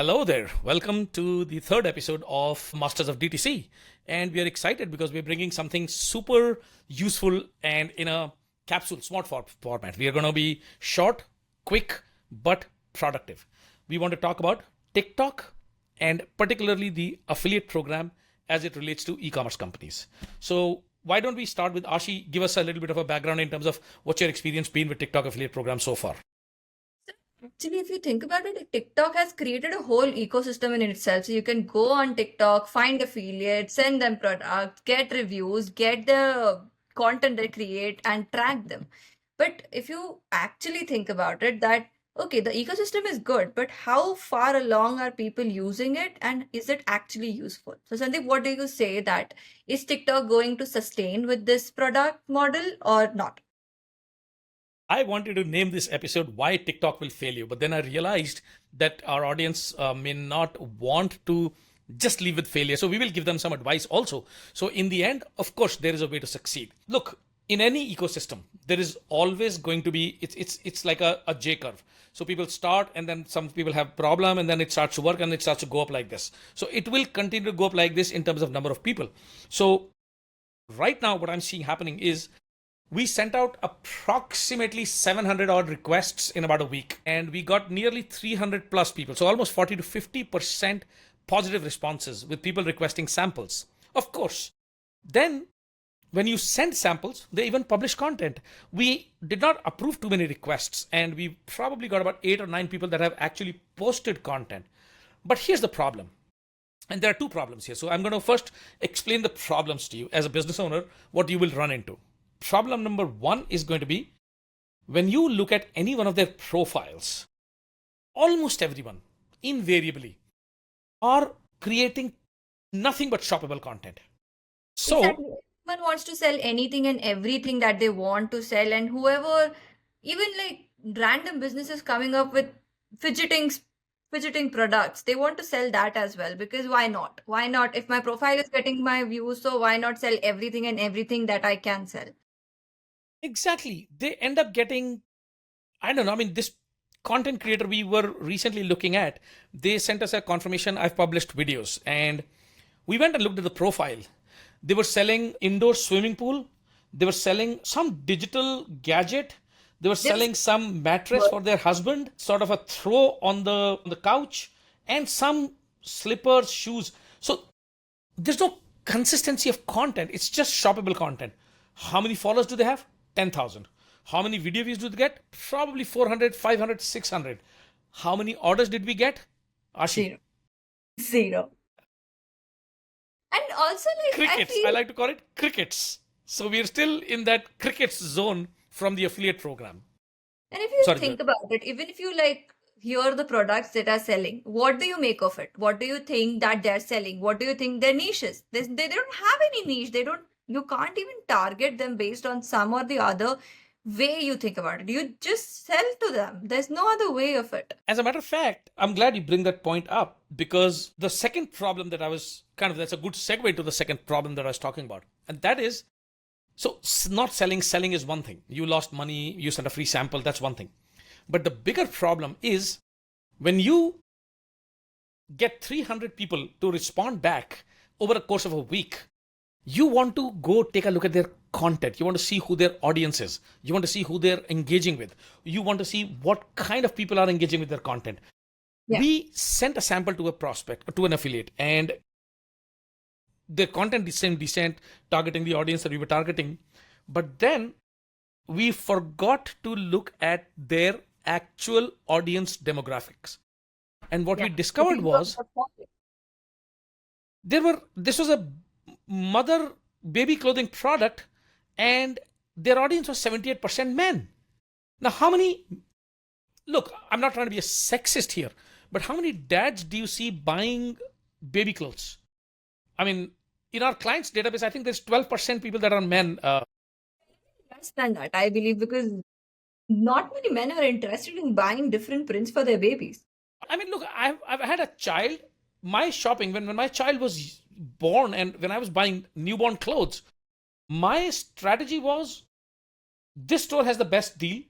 Hello there. Welcome to the third episode of Masters of DTC. And we are excited because we're bringing something super useful and in a capsule, smart format. We are going to be short, quick, but productive. We want to talk about TikTok and particularly the affiliate program as it relates to e-commerce companies. So why don't we start with Aashi? Give us a little bit of a background in terms of what's your experience been with TikTok affiliate program so far. Actually, if you think about it, TikTok has created a whole ecosystem in itself. So you can go on TikTok, find affiliates, send them products, get reviews, get the content they create, and track them. But if you actually think about it, that okay, the ecosystem is good, but how far along are people using it, and is it actually useful? So, Sandeep, what do you say that is TikTok going to sustain with this product model or not? I wanted to name this episode Why TikTok Will Fail You, but then I realized that our audience may not want to just leave with failure. So we will give them some advice also. So in the end, of course, there is a way to succeed. Look, in any ecosystem, there is always going to be, it's like a J curve. So people start and then some people have problem and then it starts to work and it starts to go up like this. So it will continue to go up like this in terms of number of people. So right now, what I'm seeing happening is we sent out approximately 700 odd requests in about a week, and we got nearly 300 plus people. So almost 40 to 50% positive responses with people requesting samples. Of course, then when you send samples, they even publish content. We did not approve too many requests, and we probably got about 8 or 9 people that have actually posted content. But here's the problem. And there are two problems here. So I'm going to first explain the problems to you as a business owner, what you will run into. Problem number one is going to be when you look at any one of their profiles, almost everyone invariably are creating nothing but shoppable content. So Exactly. Everyone wants to sell anything and everything that they want to sell, and whoever, even like random businesses coming up with fidgeting fidgeting products, they want to sell that as well because why not? Why not? If my profile is getting my views, so why not sell everything and everything that I can sell? exactly, they end up getting, I don't know, I mean, this content creator we were recently looking at, they sent us a confirmation I've published videos, and we went and looked at the profile. They were selling indoor swimming pool. They were selling some digital gadget. They were This selling some mattress for their husband, sort of a throw on the couch, and some slippers, shoes. So there's no consistency of content. It's just shoppable content. How many followers do they have? 10,000. How many video views do they get? Probably 400, 500, 600. How many orders did we get? Ashi. zero, zero. And also, like, I Crickets. I feel like to call it crickets. So we're still in that crickets zone from the affiliate program. And if you Sorry, go think ahead. about it, even if you like hear the products that are selling, what do you make of it? What do you think that they're selling? What do you think their niche is? They don't have any niche. They don't, you can't even target them based on some or the other way you think about it. You just sell to them. There's no other way of it. As a matter of fact, I'm glad you bring that point up because the second problem that I was that's a good segue to the second problem that I was talking about. And that is, so not selling is one thing. You lost money, you sent a free sample, that's one thing. But the bigger problem is when you get 300 people to respond back over a course of a week, you want to go take a look at their content. You want to see who their audience is. You want to see who they're engaging with. You want to see what kind of people are engaging with their content. Yeah. We sent a sample to a prospect, to an affiliate, and their content is decent, targeting the audience that we were targeting. But then we forgot to look at their actual audience demographics. And what we Yeah. The discovered people was are shopping. this was a mother baby clothing product, and their audience was 78% men. Now, how many, look, I'm not trying to be a sexist here, but how many dads do you see buying baby clothes? I mean, in our clients database, I think there's 12% people that are men. Less than that, I believe, because not many men are interested in buying different prints for their babies. I mean, look, I've had a child. My shopping, when my child was born and when I was buying newborn clothes, my strategy was this store has the best deal.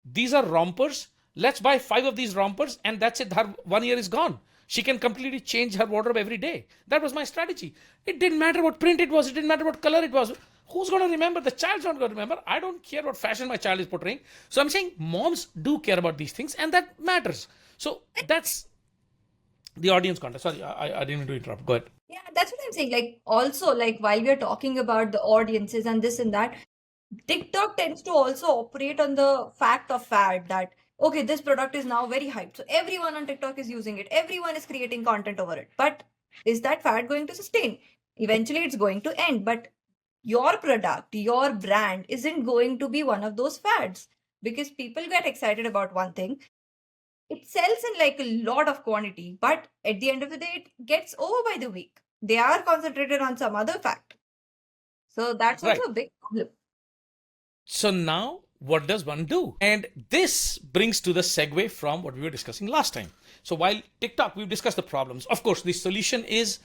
These are rompers. Let's buy 5 of these rompers and that's it. Her 1 year is gone. She can completely change her wardrobe every day. That was my strategy. It didn't matter what print it was. It didn't matter what color it was. Who's going to remember? The child's not going to remember. I don't care what fashion my child is portraying. So I'm saying moms do care about these things, and that matters. So that's the audience context. Sorry, I didn't mean to interrupt. Go ahead. Yeah, that's what I'm saying. Like, also, like, while we are talking about the audiences and this and that, TikTok tends to also operate on the fact of fad that, okay, this product is now very hyped. So everyone on TikTok is using it. Everyone is creating content over it. But is that fad going to sustain? Eventually, it's going to end. But your product, your brand isn't going to be one of those fads because people get excited about one thing. It sells in like a lot of quantity, but at the end of the day, it gets over by the week. They are concentrated on some other fact. So that's also Right. a big problem. So now, what does one do? And this brings to the segue from what we were discussing last time. So while TikTok, we've discussed the problems. Of course, the solution is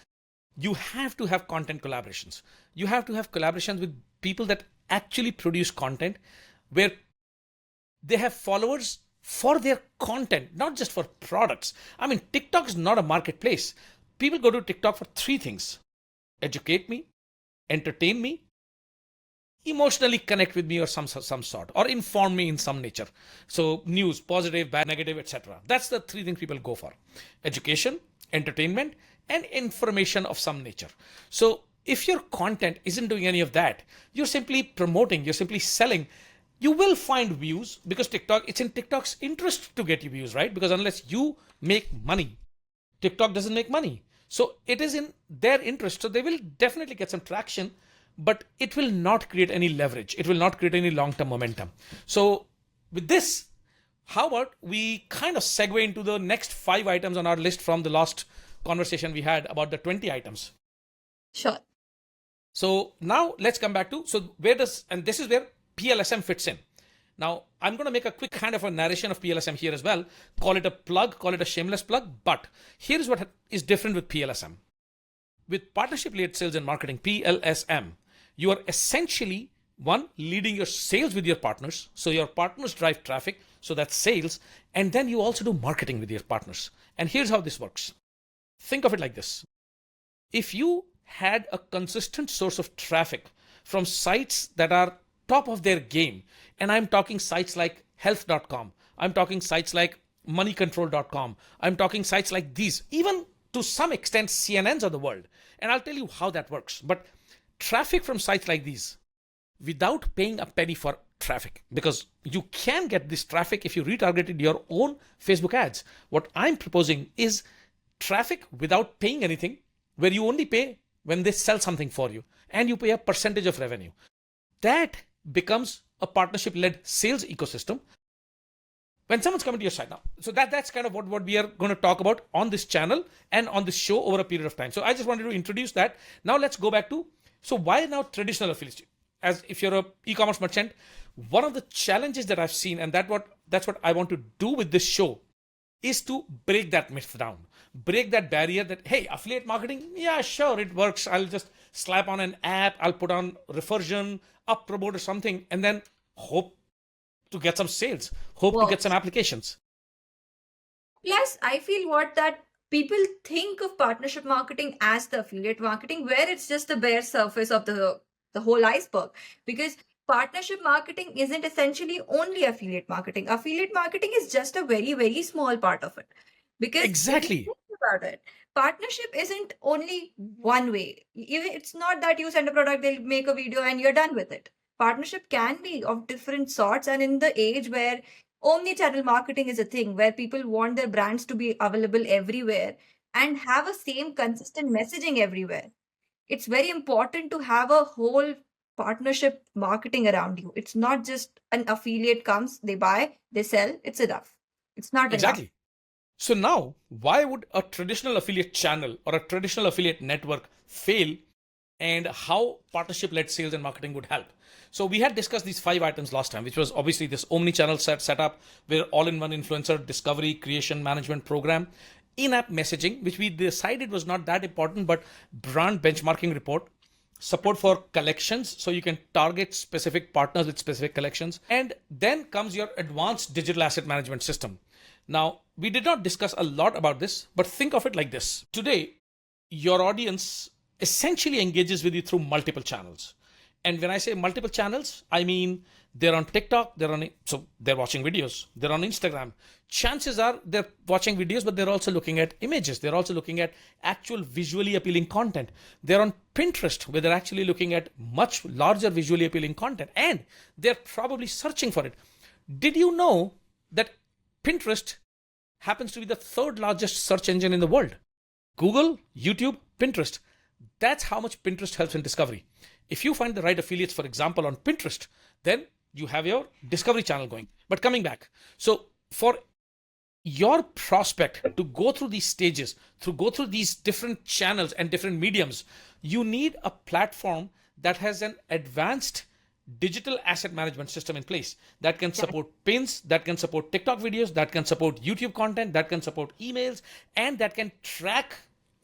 you have to have content collaborations. You have to have collaborations with people that actually produce content where they have followers for their content, not just for products. I mean, TikTok is not a marketplace. People go to TikTok for three things: educate me, entertain me, emotionally connect with me or some sort, or inform me in some nature. So news, positive, bad, negative, etc. That's the three things people go for: education, entertainment, and information of some nature. So if your content isn't doing any of that, you're simply promoting, you're simply selling. You will find views because TikTok, it's in TikTok's interest to get you views, right? Because unless you make money, TikTok doesn't make money. So it is in their interest. So they will definitely get some traction, but it will not create any leverage. It will not create any long-term momentum. So with this, how about we kind of segue into the next 5 items on our list from the last conversation we had about the 20 items. Sure. So now let's come back to, so where does, and this is where PLSM fits in. Now, I'm going to make a quick kind of a narration of PLSM here as well. Call it a plug, call it a shameless plug. But here's what is different with PLSM. With partnership-led sales and marketing, PLSM, you are essentially, one, leading your sales with your partners. So your partners drive traffic, so that's sales. And then you also do marketing with your partners. And here's how this works. Think of it like this. If you had a consistent source of traffic from sites that are top of their game, and I'm talking sites like health.com, I'm talking sites like moneycontrol.com, I'm talking sites like these, even to some extent CNNs of the world, and I'll tell you how that works. But traffic from sites like these without paying a penny for traffic, because you can get this traffic if you retargeted your own Facebook ads. What I'm proposing is traffic without paying anything, where you only pay when they sell something for you and you pay a percentage of revenue. That becomes a partnership-led sales ecosystem when someone's coming to your site now. So that's kind of what we are going to talk about on this channel and on this show over a period of time. So I just wanted to introduce that. Now let's go back to, so why now traditional affiliates? As if you're a e-commerce merchant, one of the challenges that I've seen, and that's what I want to do with this show, is to break that myth down, break that barrier that, hey, affiliate marketing, yeah, sure, it works. I'll just slap on an app, I'll put on reversion, up promote or something, and then hope to get some sales, hope to get some applications. Plus, I feel what that people think of partnership marketing as the affiliate marketing, where it's just the bare surface of the whole iceberg. Because partnership marketing isn't essentially only affiliate marketing. Affiliate marketing is just a very, very small part of it. Because Exactly. if you think about it, partnership isn't only one way. It's not that you send a product, they'll make a video and you're done with it. Partnership can be of different sorts, and in the age where omni-channel marketing is a thing, where people want their brands to be available everywhere and have a same consistent messaging everywhere, it's very important to have a whole partnership marketing around you. It's not just an affiliate comes, they buy, they sell, it's enough. It's not enough. Exactly. So now, why would a traditional affiliate channel or a traditional affiliate network fail, and how partnership-led sales and marketing would help? So we had discussed these 5 items last time, which was obviously this omni-channel setup, where all-in-one influencer discovery, creation, management program, in-app messaging, which we decided was not that important, but brand benchmarking report, support for collections, so you can target specific partners with specific collections, and then comes your advanced digital asset management system. Now, we did not discuss a lot about this, but think of it like this. Today, your audience essentially engages with you through multiple channels. And when I say multiple channels, I mean they're on TikTok, so they're watching videos, they're on Instagram. Chances are they're watching videos, but they're also looking at images. They're also looking at actual visually appealing content. They're on Pinterest, where they're actually looking at much larger visually appealing content, and they're probably searching for it. Did you know that Pinterest happens to be the third largest search engine in the world? Google, YouTube, Pinterest. That's how much Pinterest helps in discovery. If you find the right affiliates, for example, on Pinterest, then you have your discovery channel going. But coming back, so for your prospect to go through these stages, to go through these different channels and different mediums, you need a platform that has an advanced digital asset management system in place that can support pins, that can support TikTok videos, that can support YouTube content, that can support emails, and that can track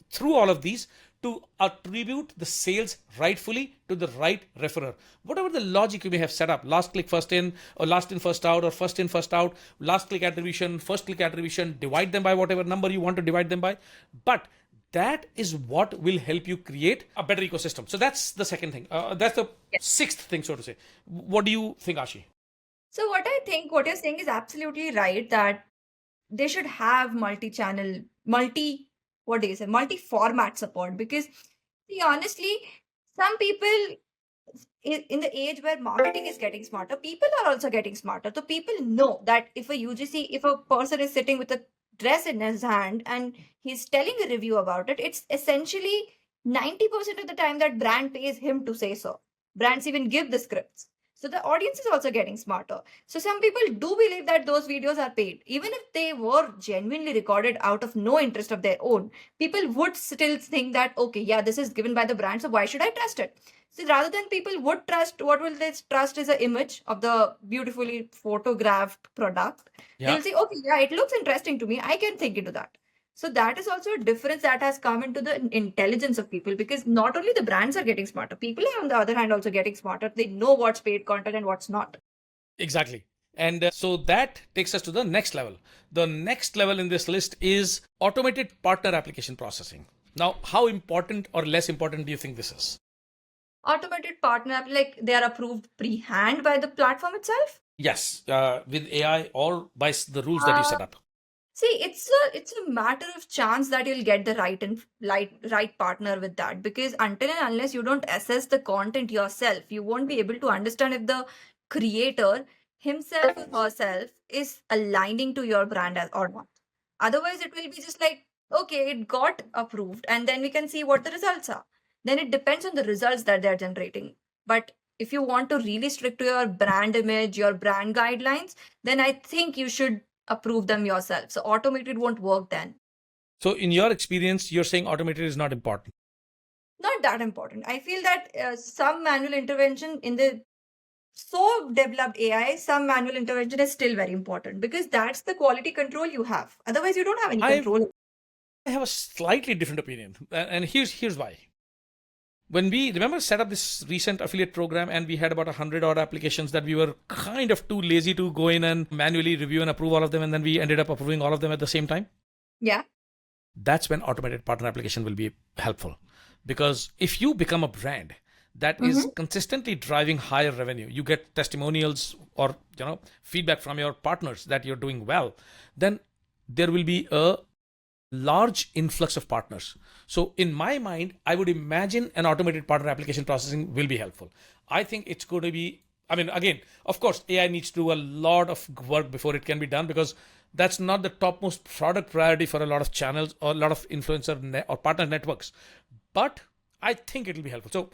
through all of these to attribute the sales rightfully to the right referrer. Whatever the logic you may have set up, last click first in, or last in first out, or first in first out, last click attribution, first click attribution, divide them by whatever number you want to divide them by. But that is what will help you create a better ecosystem. So that's the second thing. That's the sixth thing, so to say. What do you think, Ashi? So what I think what you're saying is absolutely right, that they should have multi-channel, what do you say, multi-format support. Because see, honestly, some people in the age where marketing is getting smarter, people are also getting smarter. So people know that if a person is sitting with a dress in his hand and he's telling a review about it, it's essentially 90% of the time that brand pays him to say so. Brands even give the scripts. So the audience is also getting smarter. So some people do believe that those videos are paid. Even if they were genuinely recorded out of no interest of their own, people would still think that, okay, yeah, this is given by the brand, so why should I trust it? So rather than people would trust, what will they trust is an image of the beautifully photographed product. Yeah. They'll say, okay, yeah, it looks interesting to me. I can think into that. So that is also a difference that has come into the intelligence of people, because not only the brands are getting smarter, people are on the other hand also getting smarter. They know what's paid content and what's not. Exactly. And so that takes us to the next level. The next level in this list is automated partner application processing. Now, how important or less important do you think this is? Automated partner app, like they are approved pre-hand by the platform itself? Yes, with AI or by the rules that you set up. See, it's a matter of chance that you'll get the right partner with that, because until and unless you don't assess the content yourself, you won't be able to understand if the creator himself or herself is aligning to your brand or not. Otherwise, it will be just like, okay, it got approved, and then we can see what the results are. Then it depends on the results that they're generating. But if you want to really stick to your brand image, your brand guidelines, then I think you should approve them yourself. So automated won't work then. So in your experience, you're saying automated is not important. Not that important. I feel that some manual intervention in the so developed AI, some manual intervention is still very important, because that's the quality control you have. Otherwise, you don't have any control. I have a slightly different opinion, and here's why. When we set up this recent affiliate program, and we had about 100 odd applications that we were kind of too lazy to go in and manually review and approve all of them, and then we ended up approving all of them at the same time. Yeah. That's when automated partner application will be helpful. Because if you become a brand that is consistently driving higher revenue, you get testimonials or feedback from your partners that you're doing well, then there will be a large influx of partners. So in my mind, I would imagine an automated partner application processing will be helpful. I think it's going to be, again, of course, AI needs to do a lot of work before it can be done, because that's not the topmost product priority for a lot of channels or a lot of influencer or partner networks. But I think it'll be helpful. So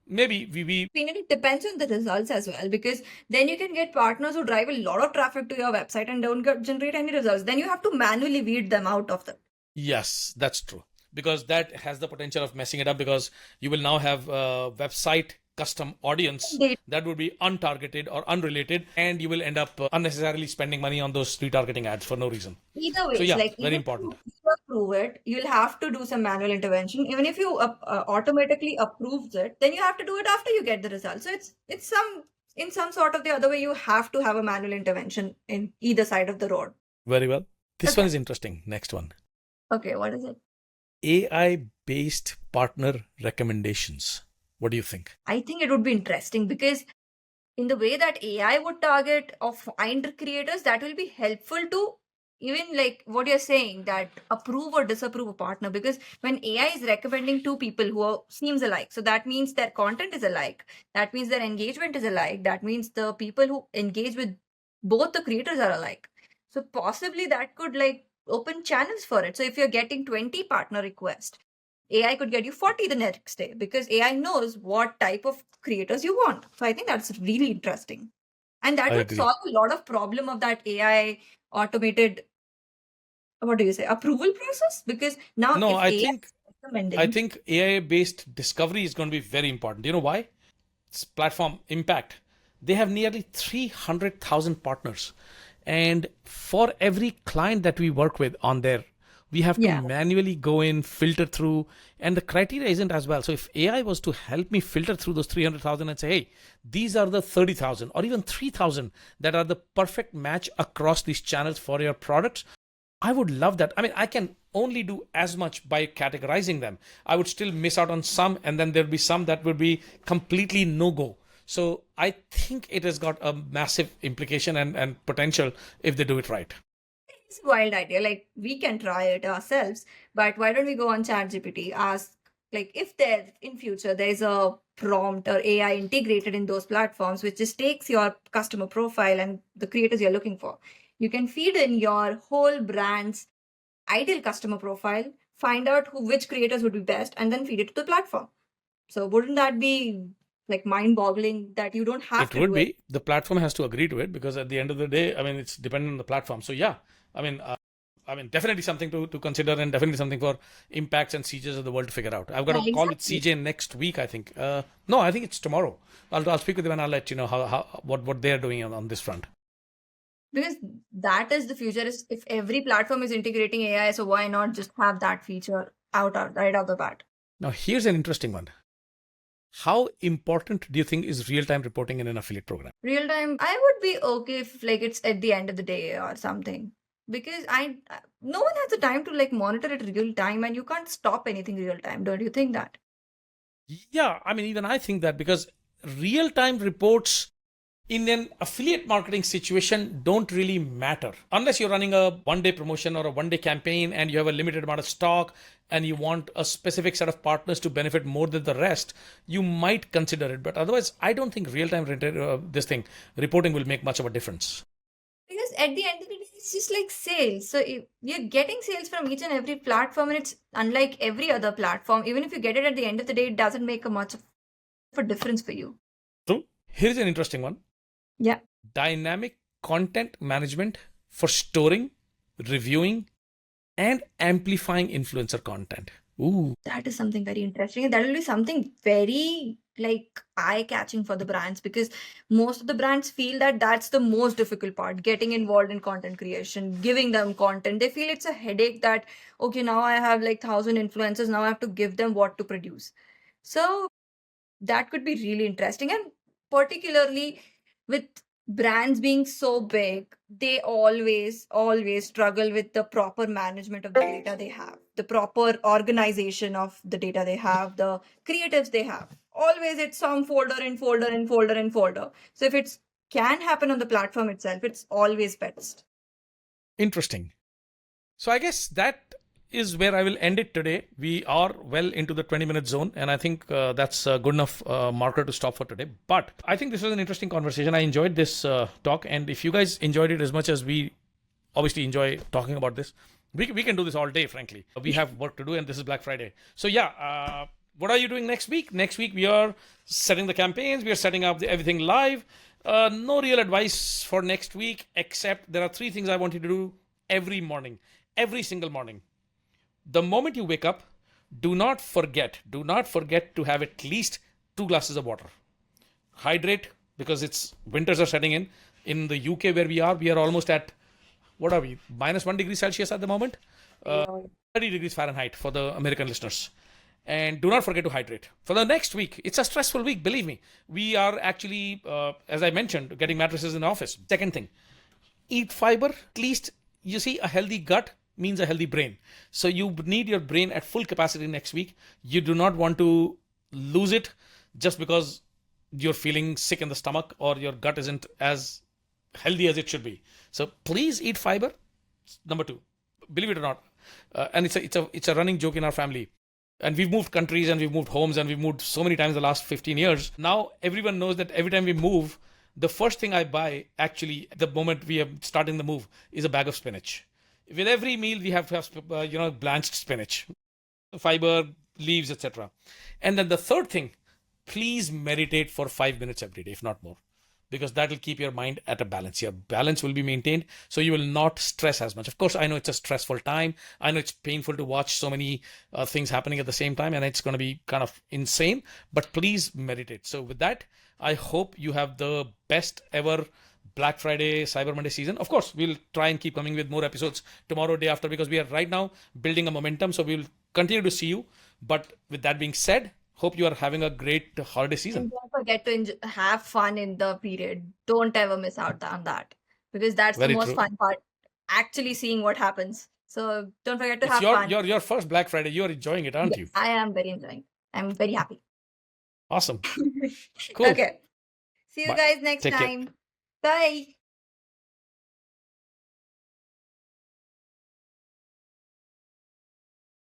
maybe it depends on the results as well, because then you can get partners who drive a lot of traffic to your website and don't generate any results. Then you have to manually weed them out of them. Yes, that's true. Because that has the potential of messing it up, because you will now have a website custom audience that would be untargeted or unrelated, and you will end up unnecessarily spending money on those retargeting ads for no reason. Either way, so yeah, like very important. If you approve it, you'll have to do some manual intervention. Even if you automatically approves it, then you have to do it after you get the result. So it's in some sort of the other way, you have to have a manual intervention in either side of the road. Very well. This one Okay. is interesting. Next one. Okay, what is it? AI-based partner recommendations. What do you think? I think it would be interesting because in the way that AI would target or find creators, that will be helpful to even like what you're saying, that approve or disapprove a partner. Because when AI is recommending two people who seems alike, so that means their content is alike. That means their engagement is alike. That means the people who engage with both the creators are alike. So possibly that could like open channels for it. So if you're getting 20 partner requests, AI could get you 40 the next day because AI knows what type of creators you want. So I think that's really interesting. And that I would agree. solve a lot of problem of that AI automated, what do you say, approval process? Because now No, if I AI think is I recommending, think AI-based discovery is going to be very important. Do you know why? It's platform impact. They have nearly 300,000 partners. And for every client that we work with on there, we have to yeah, manually go in, filter through, and the criteria isn't as well. So if AI was to help me filter through those 300,000 and say, hey, these are the 30,000 or even 3,000 that are the perfect match across these channels for your products, I would love that. I mean, I can only do as much by categorizing them. I would still miss out on some, and then there'll be some that would be completely no go. So I think it has got a massive implication and potential if they do it right. it's a wild idea. Like we can try it ourselves, but why don't we go on ChatGPT, ask like if there in future there's a prompt or AI integrated in those platforms which just takes your customer profile and the creators you're looking for. You can feed in your whole brand's ideal customer profile, find out which creators would be best, and then feed it to the platform. So wouldn't that be like mind-boggling that you don't have It to do would it? be. The platform has to agree to it because at the end of the day, I mean, it's dependent on the platform. So yeah, I mean, definitely something to consider and definitely something for impacts and CJs of the world to figure out. I've got Yeah, a call with exactly. CJ next week, I think. No, I think it's tomorrow. I'll speak with them and I'll let you know what they're doing on this front. Because that is the future. Is if every platform is integrating AI, so why not just have that feature out right out the bat? Now, here's an interesting one. How important do you think is real-time reporting in an affiliate program? Real time, I would be okay if like it's at the end of the day or something. Because no one has the time to like monitor it real time, and you can't stop anything real time. Don't you think that? Yeah, I mean, even I think that because real-time reports in an affiliate marketing situation don't really matter unless you're running a one-day promotion or a one-day campaign and you have a limited amount of stock and you want a specific set of partners to benefit more than the rest. You might consider it, but otherwise I don't think real-time this thing reporting will make much of a difference. Because at the end of the day, it's just like sales. So if you're getting sales from each and every platform, and it's unlike every other platform. Even if you get it at the end of the day, it doesn't make a much of a difference for you. So here's an interesting one. Yeah. Dynamic content management for storing, reviewing, and amplifying influencer content. Ooh, That is something very interesting. And that will be something very like eye-catching for the brands because most of the brands feel that that's the most difficult part, getting involved in content creation, giving them content. They feel it's a headache that, okay, now I have like 1,000 influencers, now I have to give them what to produce. So that could be really interesting. And particularly with brands being so big, they always struggle with the proper management of the data they have, the proper organization of the data they have, the creatives they have. Always it's some folder in folder in folder in folder. So if it's can happen on the platform itself, it's always best. interesting. So I guess that is where I will end it today. We are well into the 20-minute zone, and I think that's a good enough marker to stop for today. But I think this was an interesting conversation. I enjoyed this talk, and if you guys enjoyed it as much as we obviously enjoy talking about this, we can do this all day, frankly. We have work to do, and this is Black Friday. So yeah, what are you doing next week? Next week we are setting the campaigns. We are setting up everything live. No real advice for next week, except there are three things I want you to do every morning, every single morning. The moment you wake up, do not forget to have at least 2 glasses of water. Hydrate because it's winters are setting in. In the UK where we are almost at what are we? -1 degree Celsius at the moment. Uh, Yeah. 30 degrees Fahrenheit for the American listeners. And do not forget to hydrate. For the next week, it's a stressful week, believe me. We are actually, as I mentioned, getting mattresses in the office. Second thing, eat fiber, at least you see, a healthy gut means a healthy brain. So you need your brain at full capacity next week. You do not want to lose it just because you're feeling sick in the stomach or your gut isn't as healthy as it should be. So please eat fiber. Number two, believe it or not, and it's a running joke in our family. And we've moved countries and we've moved homes and we've moved so many times in the last 15 years. Now everyone knows that every time we move, the first thing I buy, actually, the moment we are starting the move, is a bag of spinach. With every meal, we have to have blanched spinach, fiber, leaves, etc. And then the third thing, please meditate for 5 minutes every day, if not more, because that will keep your mind at a balance. Your balance will be maintained, so you will not stress as much. Of course, I know it's a stressful time. I know it's painful to watch so many things happening at the same time, and it's going to be kind of insane. But please meditate. So with that, I hope you have the best ever Black Friday, Cyber Monday season. Of course, we'll try and keep coming with more episodes tomorrow, day after, because we are right now building a momentum. So we'll continue to see you. But with that being said, hope you are having a great holiday season. And don't forget to have fun in the period. Don't ever miss out on that, because that's the Very most true. fun part, actually seeing what happens. So don't forget to It's have your fun. your your first Black Friday. You are enjoying it, aren't you? Yes, I am very enjoying. I'm very happy. Awesome. Cool. Okay. See you Bye. guys next Take care. time. Bye.